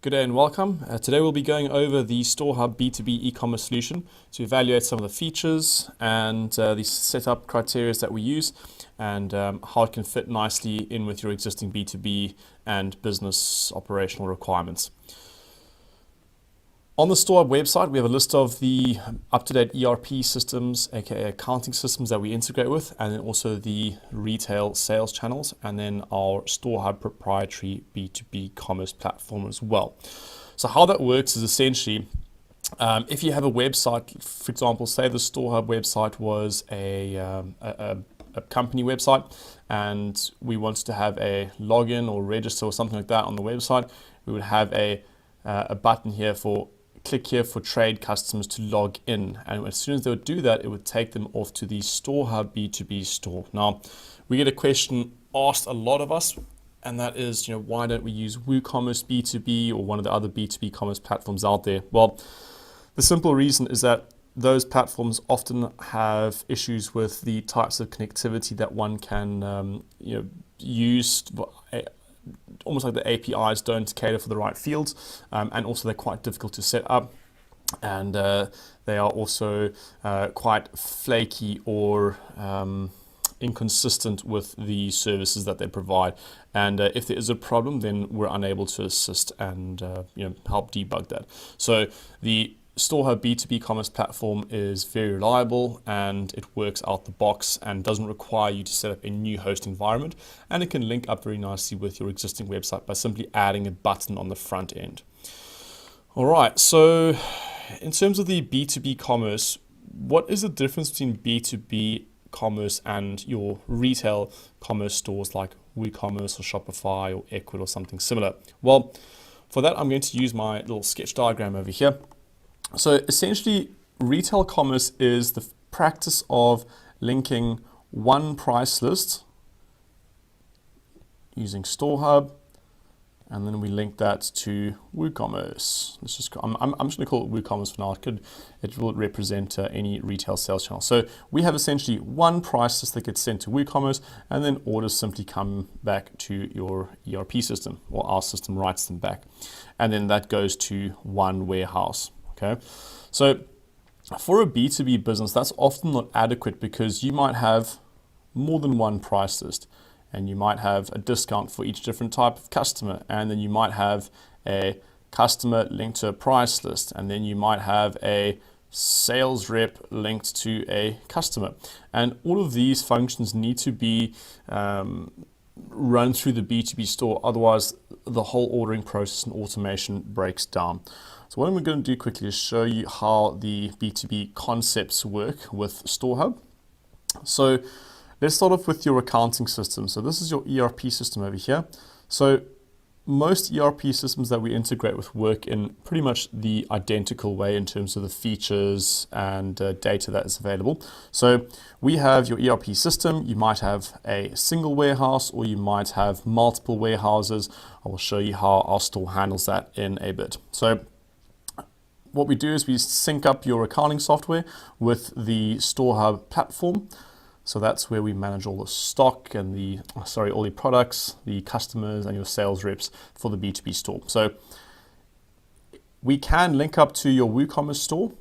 Good day and welcome. Today we'll be going over the StoreHub B2B e-commerce solution to evaluate some of the features and the setup criteria that we use and how it can fit nicely in with your existing B2B and business operational requirements. On the StoreHub website, we have a list of the up-to-date ERP systems, aka accounting systems that we integrate with, and then also the retail sales channels, and then our StoreHub proprietary B2B commerce platform as well. So how that works is essentially, if you have a website, for example, say the StoreHub website was a company website, and we wanted to have a login or register or something like that on the website, we would have a button here for click here for trade customers to log in, and as soon as they would do that, it would take them off to the StoreHub B2B store. Now, we get a question asked a lot of us, and that is, why don't we use WooCommerce B2B or one of the other B2B commerce platforms out there? Well, the simple reason is that those platforms often have issues with the types of connectivity that one can use. Almost like the APIs don't cater for the right fields, and also they're quite difficult to set up, and they are also quite flaky or inconsistent with the services that they provide. And if there is a problem, then we're unable to assist and help debug that. So the StoreHub B2B commerce platform is very reliable, and it works out the box and doesn't require you to set up a new host environment, and it can link up very nicely with your existing website by simply adding a button on the front end. All right, so in terms of the B2B commerce, what is the difference between B2B commerce and your retail commerce stores like WooCommerce or Shopify or Ecwid or something similar? Well, for that, I'm going to use my little sketch diagram over here. So essentially, retail commerce is the practice of linking one price list using StoreHub, and then we link that to WooCommerce. I'm just going to call it WooCommerce for now. It will represent any retail sales channel. So we have essentially one price list that gets sent to WooCommerce, and then orders simply come back to your ERP system, or our system writes them back, and then that goes to one warehouse. Okay, so for a B2B business, that's often not adequate because you might have more than one price list, and you might have a discount for each different type of customer, and then you might have a customer linked to a price list, and then you might have a sales rep linked to a customer, and all of these functions need to be run through the B2B store, otherwise the whole ordering process and automation breaks down. So what I'm going to do quickly is show you how the B2B concepts work with StoreHub. So let's start off with your accounting system. So this is your ERP system over here. So most ERP systems that we integrate with work in pretty much the identical way in terms of the features and data that is available. So we have your ERP system. You might have a single warehouse, or you might have multiple warehouses. I will show you how our store handles that in a bit. So what we do is we sync up your accounting software with the StoreHub platform. So that's where we manage all the stock and all the products, the customers, and your sales reps for the B2B store. So we can link up to your WooCommerce store,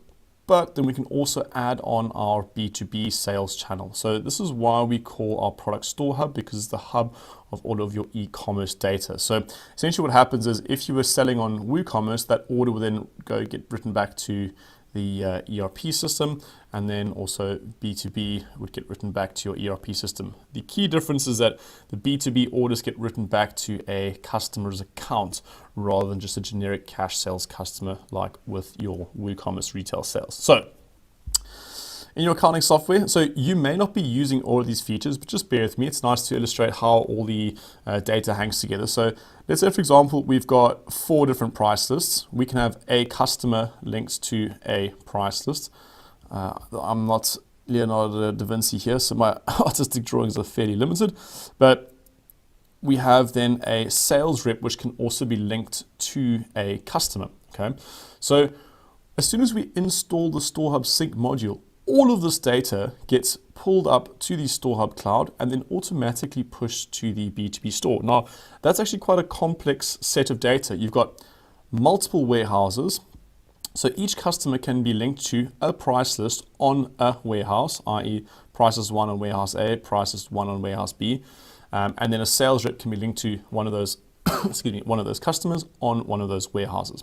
but then we can also add on our B2B sales channel. So this is why we call our product StoreHub, because it's the hub of all of your e-commerce data. So essentially what happens is if you were selling on WooCommerce, that order would then get written back to the ERP system, and then also B2B would get written back to your ERP system. The key difference is that the B2B orders get written back to a customer's account rather than just a generic cash sales customer like with your WooCommerce retail sales. So in your accounting software, so you may not be using all of these features, but just bear with me. It's nice to illustrate how all the data hangs together. So let's say, for example, we've got 4 different price lists. We can have a customer linked to a price list. I'm not Leonardo da Vinci here, so my artistic drawings are fairly limited, but we have then a sales rep, which can also be linked to a customer. Okay, so as soon as we install the StoreHub Sync module, all of this data gets pulled up to the StoreHub cloud and then automatically pushed to the B2B store. Now, that's actually quite a complex set of data. You've got multiple warehouses. So each customer can be linked to a price list on a warehouse, i.e. prices 1 on warehouse A, prices 1 on warehouse B, and then a sales rep can be linked to one of those, one of those customers on one of those warehouses.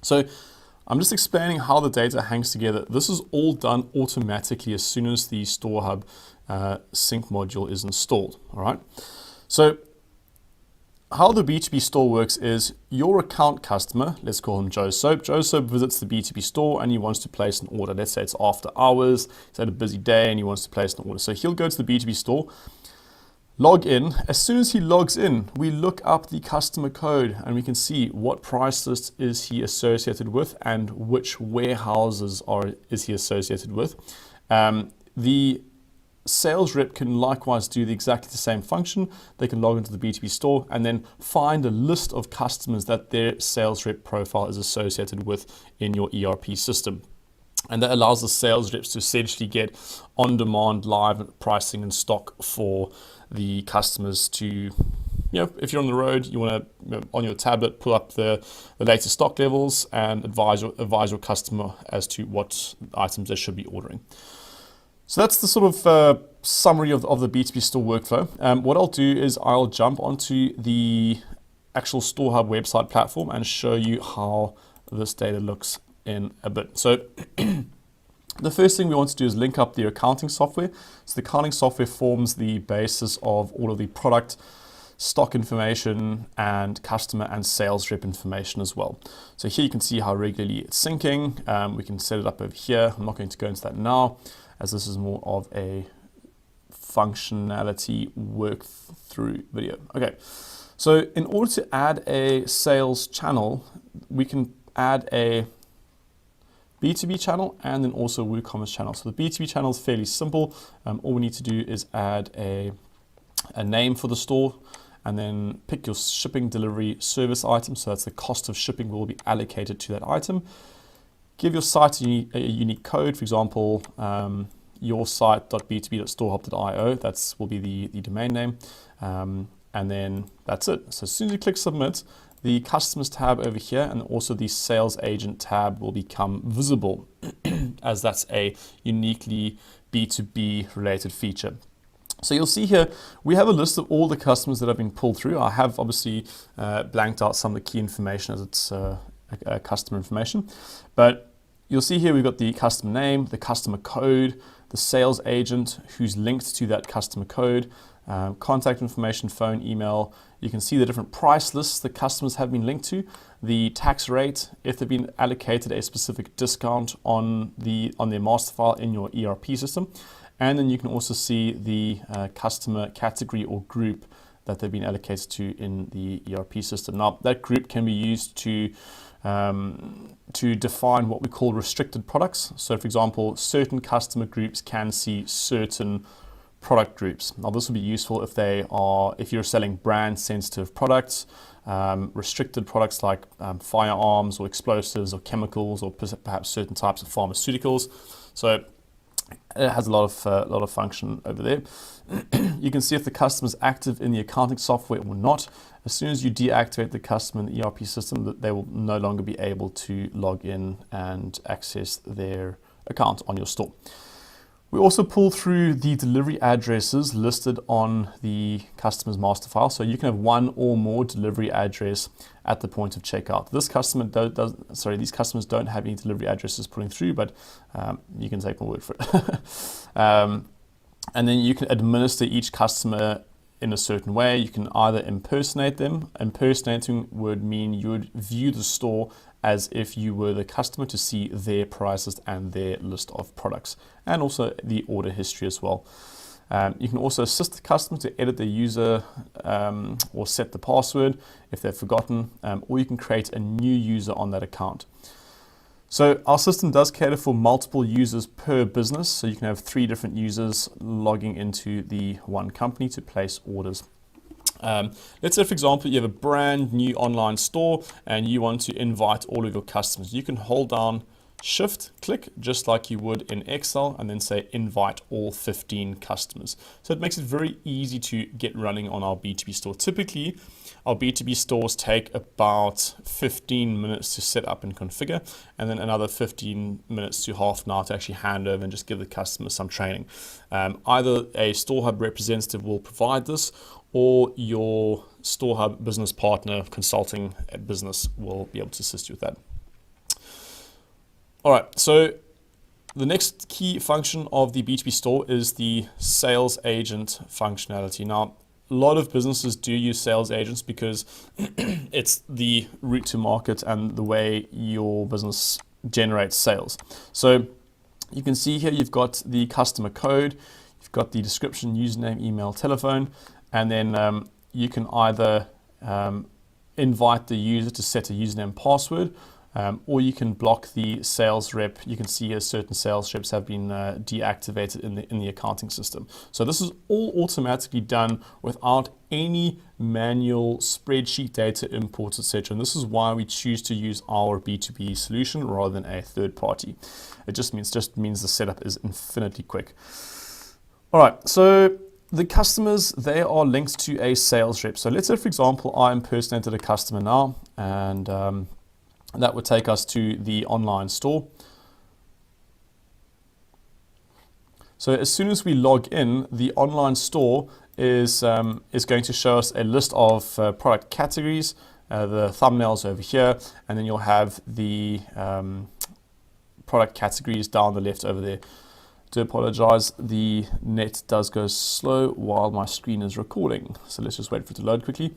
So I'm just explaining how the data hangs together. This is all done automatically as soon as the Store Hub sync module is installed. All right. So how the B2B store works is your account customer, let's call him Joe Soap. Joe Soap visits the B2B store and he wants to place an order. Let's say it's after hours, he's had a busy day and he wants to place an order. So he'll go to the B2B store, log in. As soon as he logs in, we look up the customer code and we can see what price list is he associated with and which warehouses is he associated with. The sales rep can likewise do exactly the same function. They can log into the B2B store and then find a list of customers that their sales rep profile is associated with in your ERP system. And that allows the sales reps to essentially get on-demand live pricing and stock for the customers to, if you're on the road, you want to, on your tablet, pull up the latest stock levels and advise your customer as to what items they should be ordering. So that's the sort of summary of the B2B store workflow. What I'll do is I'll jump onto the actual Store Hub website platform and show you how this data looks in a bit. So the first thing we want to do is link up the accounting software. So the accounting software forms the basis of all of the product, stock information, and customer and sales rep information as well. So here you can see how regularly it's syncing. We can set it up over here. I'm not going to go into that now, as this is more of a functionality work through video. Okay, so in order to add a sales channel, we can add a B2B channel and then also a WooCommerce channel. So the B2B channel is fairly simple. All we need to do is add a name for the store and then pick your shipping, delivery, service item. So that's the cost of shipping will be allocated to that item. Give your site a unique code, for example, yoursite.b2b.storehub.io. That will be the domain name. And then that's it. So as soon as you click submit, the customers tab over here and also the sales agent tab will become visible as that's a uniquely B2B related feature. So you'll see here, we have a list of all the customers that have been pulled through. I have obviously blanked out some of the key information as it's customer information, but you'll see here we've got the customer name, the customer code, the sales agent who's linked to that customer code, contact information, phone, email. You can see the different price lists the customers have been linked to, the tax rate, if they've been allocated a specific discount on their master file in your ERP system. And then you can also see the customer category or group that they've been allocated to in the ERP system. Now, that group can be used to define what we call restricted products. So, for example, certain customer groups can see certain product groups. Now, this will be useful if you're selling brand sensitive products, restricted products like firearms or explosives or chemicals or perhaps certain types of pharmaceuticals. So it has a lot of function over there. You can see if the customer is active in the accounting software or not. As soon as you deactivate the customer in the ERP system, that they will no longer be able to log in and access their account on your store. We also pull through the delivery addresses listed on the customer's master file. So you can have one or more delivery address at the point of checkout. These customers don't have any delivery addresses pulling through, but you can take my word for it. And then you can administer each customer in a certain way. You can either impersonate them. Impersonating would mean you would view the store as if you were the customer to see their prices and their list of products, and also the order history as well. You can also assist the customer to edit the user or set the password if they've forgotten, or you can create a new user on that account. So our system does cater for multiple users per business, so you can have 3 different users logging into the one company to place orders. Let's say, for example, you have a brand new online store and you want to invite all of your customers. You can hold down Shift, click, just like you would in Excel, and then say invite all 15 customers. So it makes it very easy to get running on our B2B store. Typically, Our B2B stores take about 15 minutes to set up and configure, and then another 15 minutes to half an hour to actually hand over and just give the customer some training. Either a Store Hub representative will provide this, or your Store Hub business partner consulting business will be able to assist you with that. All right, so the next key function of the B2B store is the sales agent functionality. Now, a lot of businesses do use sales agents because it's the route to market and the way your business generates sales. So you can see here you've got the customer code, you've got the description, username, email, telephone, and then you can either invite the user to set a username and password, or you can block the sales rep. You can see here certain sales reps have been deactivated in the accounting system. So this is all automatically done without any manual spreadsheet data imports, etc. And this is why we choose to use our B2B solution rather than a third party. It just means the setup is infinitely quick. All right, so the customers, they are linked to a sales rep. So let's say, for example, I impersonated a customer now, and that would take us to the online store. So as soon as we log in, the online store is going to show us a list of product categories, the thumbnails over here, and then you'll have the product categories down the left over there. Do apologize, the net does go slow while my screen is recording. So let's just wait for it to load quickly.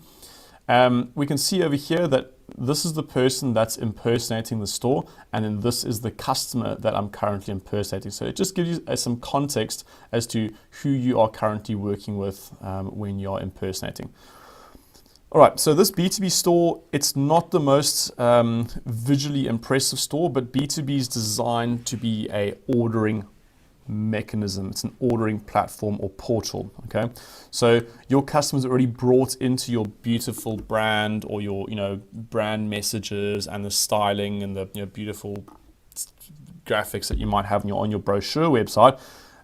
We can see over here that this is the person that's impersonating the store, and then this is the customer that I'm currently impersonating. So it just gives you some context as to who you are currently working with when you are impersonating. All right, so this B2B store, it's not the most visually impressive store, but B2B is designed to be a ordering mechanism. It's an ordering platform or portal. Okay, so your customers are already brought into your beautiful brand or your brand messages and the styling and the beautiful graphics that you might have on your brochure website.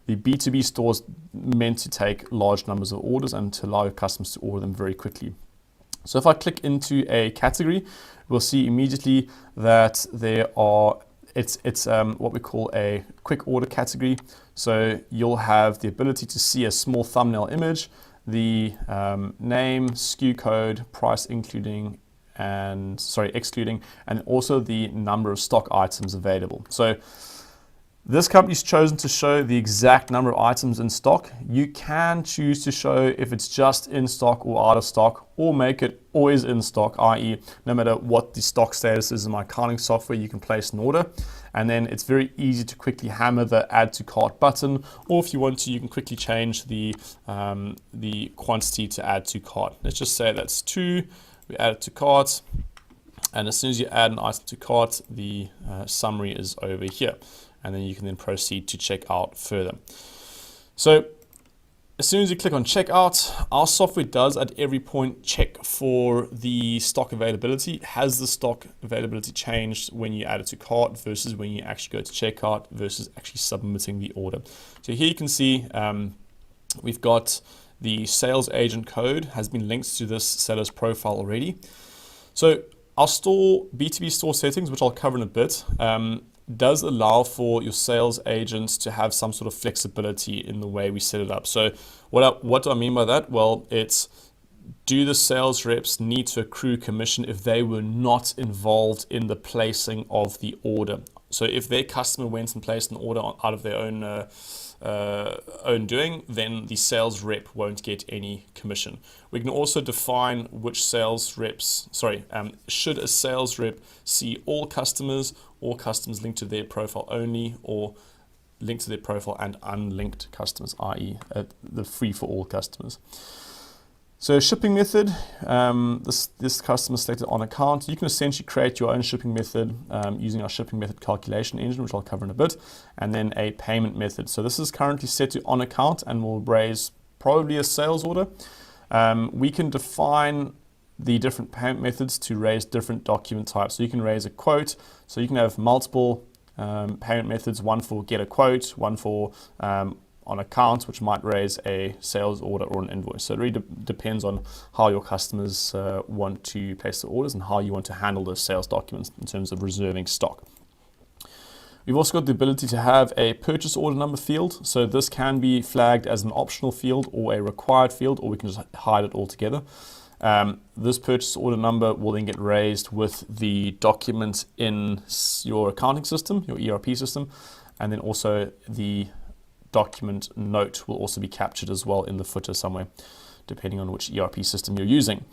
The B2B store is meant to take large numbers of orders and to allow your customers to order them very quickly. So if I click into a category, we'll see immediately that there are it's what we call a quick order category. So you'll have the ability to see a small thumbnail image, the name, SKU code, price excluding, and also the number of stock items available. So this company's chosen to show the exact number of items in stock. You can choose to show if it's just in stock or out of stock, or make it always in stock, i.e. no matter what the stock status is in my accounting software, you can place an order. And then it's very easy to quickly hammer the add to cart button, or if you want to, you can quickly change the quantity to add to cart. Let's just say that's 2, we add it to cart, and as soon as you add an item to cart, the summary is over here. And then you can then proceed to check out further. So as soon as you click on checkout, our software does at every point check for the stock availability. Has the stock availability changed when you add it to cart versus when you actually go to checkout versus actually submitting the order? So here you can see we've got the sales agent code has been linked to this seller's profile already. So our B2B store settings, which I'll cover in a bit, does allow for your sales agents to have some sort of flexibility in the way we set it up. So what do I mean by that? Well, it's, do the sales reps need to accrue commission if they were not involved in the placing of the order? So if their customer went and placed an order out of their own doing, then the sales rep won't get any commission. We can also define which sales reps, should a sales rep see all customers linked to their profile only, or linked to their profile and unlinked customers, i.e. The free for all customers. So shipping method, this customer selected on account. You can essentially create your own shipping method using our shipping method calculation engine, which I'll cover in a bit, and then a payment method. So this is currently set to on account and will raise probably a sales order. We can define the different payment methods to raise different document types. So you can raise a quote. So you can have multiple payment methods, one for get a quote, one for on account, which might raise a sales order or an invoice. So it really depends on how your customers want to place their orders and how you want to handle those sales documents in terms of reserving stock. We've also got the ability to have a purchase order number field. So this can be flagged as an optional field or a required field, or we can just hide it altogether. This purchase order number will then get raised with the document in your accounting system, your ERP system, and then also the document note will also be captured as well in the footer somewhere, depending on which ERP system you're using.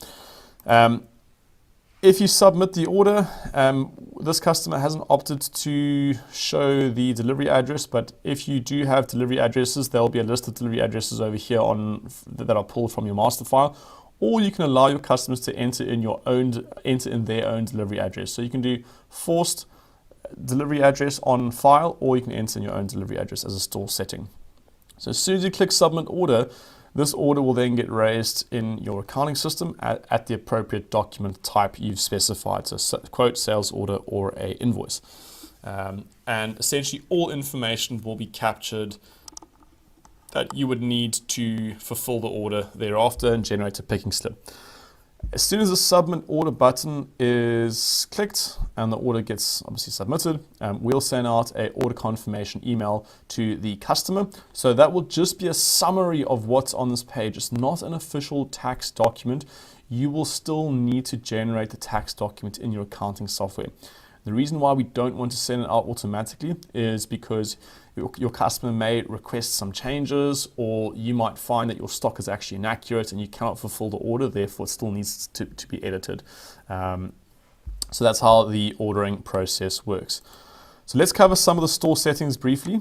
If you submit the order, this customer hasn't opted to show the delivery address, but if you do have delivery addresses, there'll be a list of delivery addresses over here that are pulled from your master file, or you can allow your customers to enter in their own delivery address. So you can do forced delivery address on file, or you can enter in your own delivery address as a store setting. So as soon as you click submit order, this order will then get raised in your accounting system at the appropriate document type you've specified, so quote, sales order, or a invoice. And essentially all information will be captured that you would need to fulfill the order thereafter and generate a picking slip. As soon as the submit order button is clicked and the order gets obviously submitted, we'll send out an order confirmation email to the customer. So that will just be a summary of what's on this page. It's not an official tax document. You will still need to generate the tax document in your accounting software. The reason why we don't want to send it out automatically is because your customer may request some changes, or you might find that your stock is actually inaccurate and you cannot fulfill the order, therefore it still needs to be edited. So that's how the ordering process works. So let's cover some of the store settings briefly.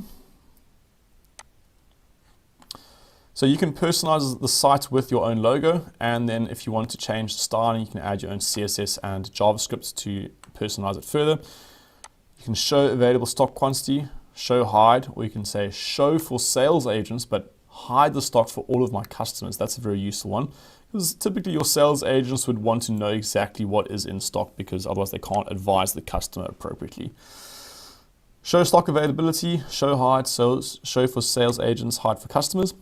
So you can personalize the site with your own logo, and then if you want to change the style, you can add your own CSS and JavaScript to personalize it further. You can show available stock quantity, show hide, or you can say show for sales agents, but hide the stock for all of my customers. That's a very useful one, because typically your sales agents would want to know exactly what is in stock, because otherwise they can't advise the customer appropriately. Show stock availability, show hide, so show for sales agents, hide for customers.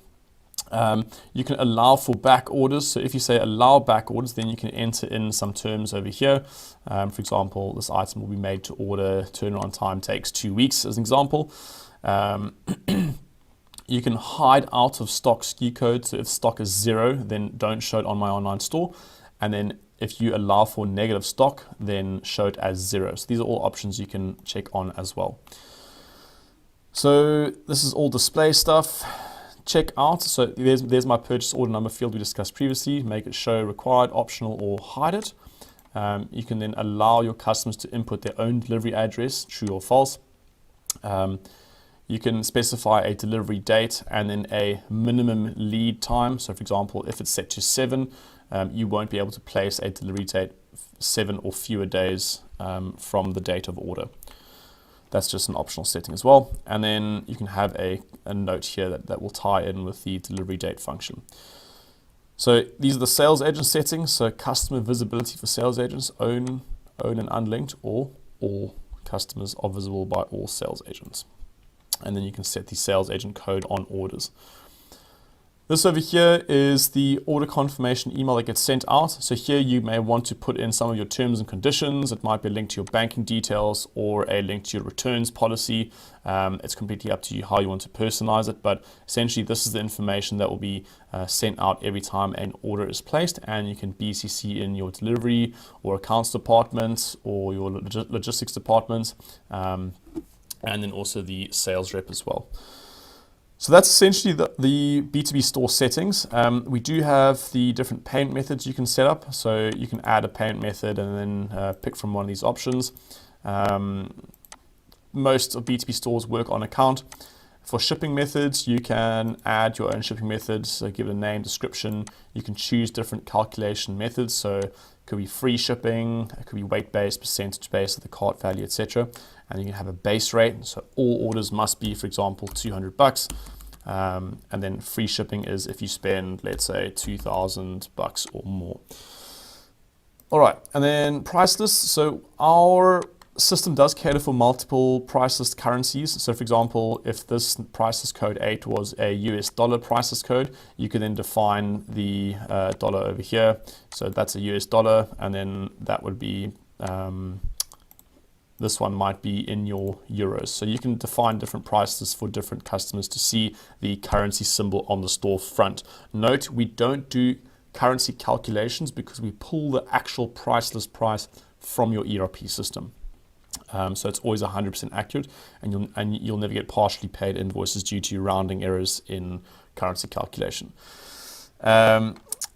You can allow for back orders. So if you say allow back orders, then you can enter in some terms over here. For example, this item will be made to order, turnaround time takes 2 weeks as an example. You can hide out of stock SKU code. So if stock is 0, then don't show it on my online store. And then if you allow for negative stock, then show it as 0. So these are all options you can check on as well. So this is all display stuff. Check out, so there's my purchase order number field we discussed previously. Make it show required, optional, or hide it. You can then allow your customers to input their own delivery address, true or false. You can specify a delivery date and then a minimum lead time. So for example, if it's set to 7, you won't be able to place a delivery date 7 or fewer days from the date of order. That's just an optional setting as well. And then you can have a note here that will tie in with the delivery date function. So these are the sales agent settings. So customer visibility for sales agents, own and unlinked, or all customers are visible by all sales agents. And then you can set the sales agent code on orders. This over here is the order confirmation email that gets sent out. So here you may want to put in some of your terms and conditions. It might be a link to your banking details or a link to your returns policy. It's completely up to you how you want to personalize it, but essentially this is the information that will be sent out every time an order is placed, and you can BCC in your delivery or accounts department or your logistics department, and then also the sales rep as well. So that's essentially the B2B store settings. We do have the different payment methods you can set up. So you can add a payment method and then pick from one of these options. Most of B2B stores work on account. For shipping methods, you can add your own shipping methods, so give it a name, description. You can choose different calculation methods. So it could be free shipping, it could be weight-based, percentage-based of the cart value, etc. And you can have a base rate. So all orders must be, for example, $200. And then free shipping is if you spend, let's say, $2,000 or more. All right, and then price list. So our system does cater for multiple price list currencies. So for example, if this price list code 8 was a US dollar price list code, you could then define the dollar over here. So that's a US dollar, and then that would be, this one might be in your euros. So you can define different prices for different customers to see the currency symbol on the store front. Note, we don't do currency calculations because we pull the actual price list price from your ERP system. So it's always 100% accurate, and you'll never get partially paid invoices due to rounding errors in currency calculation.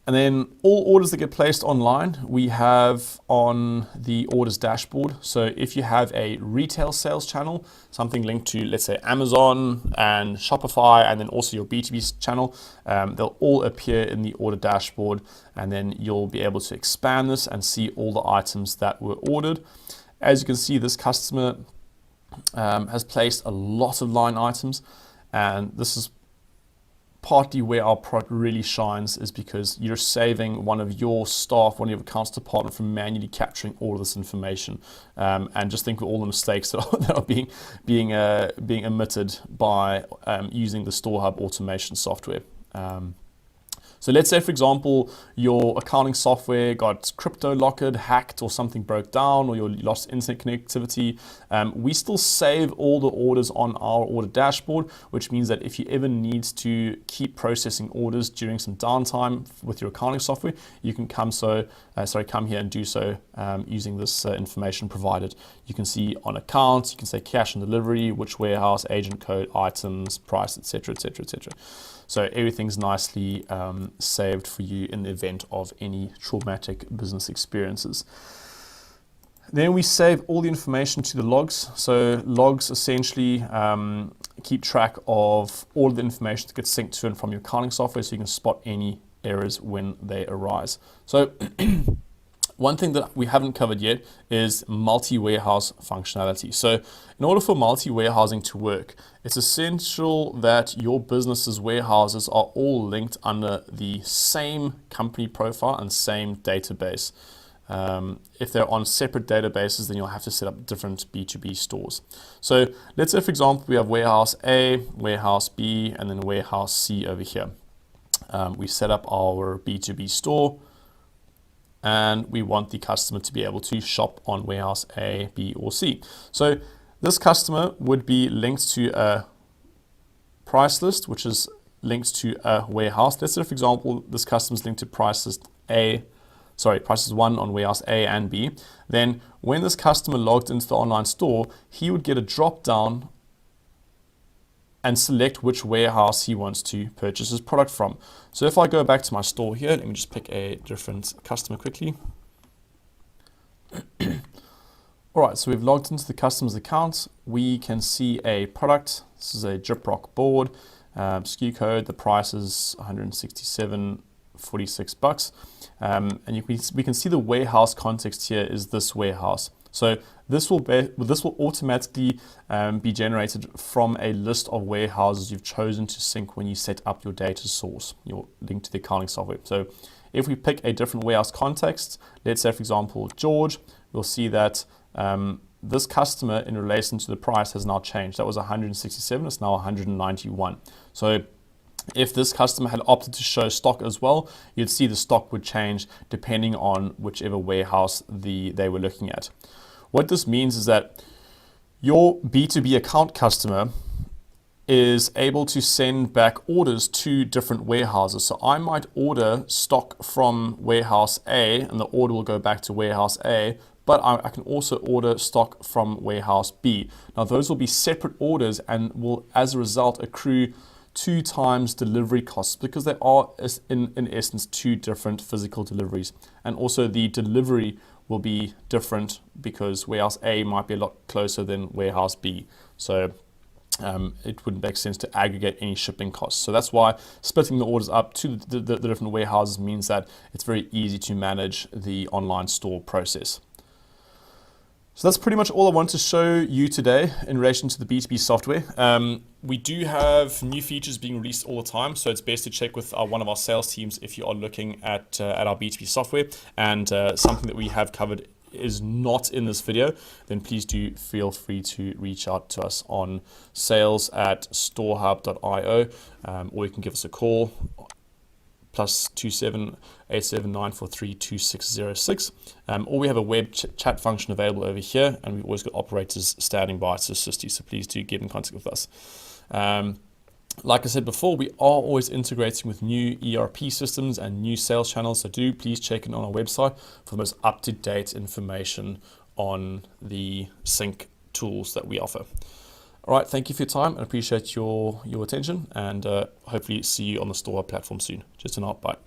And then all orders that get placed online, we have on the orders dashboard. So if you have a retail sales channel, something linked to, let's say, Amazon and Shopify, and then also your B2B channel, they'll all appear in the order dashboard, and then you'll be able to expand this and see all the items that were ordered. As you can see, this customer has placed a lot of line items, and this is partly where our product really shines, is because you're saving one of your staff, one of your accounts department, from manually capturing all of this information. And just think of all the mistakes that are being omitted by using the Store Hub automation software. So let's say, for example, your accounting software got crypto locked, hacked, or something broke down, or you lost internet connectivity. We still save all the orders on our order dashboard, which means that if you ever need to keep processing orders during some downtime with your accounting software, you can come here and do so using this information provided. You can see on accounts, you can say cash and delivery, which warehouse, agent code, items, price, etc., etc., etc. So everything's nicely saved for you in the event of any traumatic business experiences. Then we save all the information to the logs. So logs essentially keep track of all of the information that gets synced to and from your accounting software, so you can spot any errors when they arise. So one thing that we haven't covered yet is multi-warehouse functionality. So in order for multi-warehousing to work, it's essential that your business's warehouses are all linked under the same company profile and same database. If they're on separate databases, then you'll have to set up different B2B stores. So let's say, for example, we have warehouse A, warehouse B, and then warehouse C over here. We set up our B2B store, and we want the customer to be able to shop on warehouse A, B, or C. So this customer would be linked to a price list, which is linked to a warehouse. Let's say, for example, this customer is linked to price list price 1 on warehouse A and B. Then when this customer logged into the online store, he would get a drop down and select which warehouse he wants to purchase his product from. So if I go back to my store here, let me just pick a different customer quickly. All right, so we've logged into the customer's account. We can see a product. This is a Gyprock board, SKU code. The price is $167.46. And we can see the warehouse context here is this warehouse. So this will automatically be generated from a list of warehouses you've chosen to sync when you set up your data source, your link to the accounting software. So if we pick a different warehouse context, let's say, for example, George, we'll see that this customer in relation to the price has now changed. That was 167, it's now 191. So if this customer had opted to show stock as well, you'd see the stock would change depending on whichever warehouse they were looking at. What this means is that your B2B account customer is able to send back orders to different warehouses. So I might order stock from warehouse A, and the order will go back to warehouse A, but I can also order stock from warehouse B. Now those will be separate orders and will, as a result, accrue 2 times delivery costs, because they are in essence 2 different physical deliveries. And also the delivery will be different because warehouse A might be a lot closer than warehouse B. So it wouldn't make sense to aggregate any shipping costs. So that's why splitting the orders up to the different warehouses means that it's very easy to manage the online store process. So that's pretty much all I want to show you today in relation to the B2B software. We do have new features being released all the time, so it's best to check with one of our sales teams if you are looking at our B2B software. And something that we have covered is not in this video, then please do feel free to reach out to us on sales@storehub.io, or you can give us a call, +27 87943 2606, or we have a web chat function available over here, and we've always got operators standing by to assist you, so please do get in contact with us. Like I said before, we are always integrating with new ERP systems and new sales channels, so do please check in on our website for the most up-to-date information on the sync tools that we offer. All right, thank you for your time and appreciate your attention, and hopefully see you on the Store platform soon. Just an out, bye.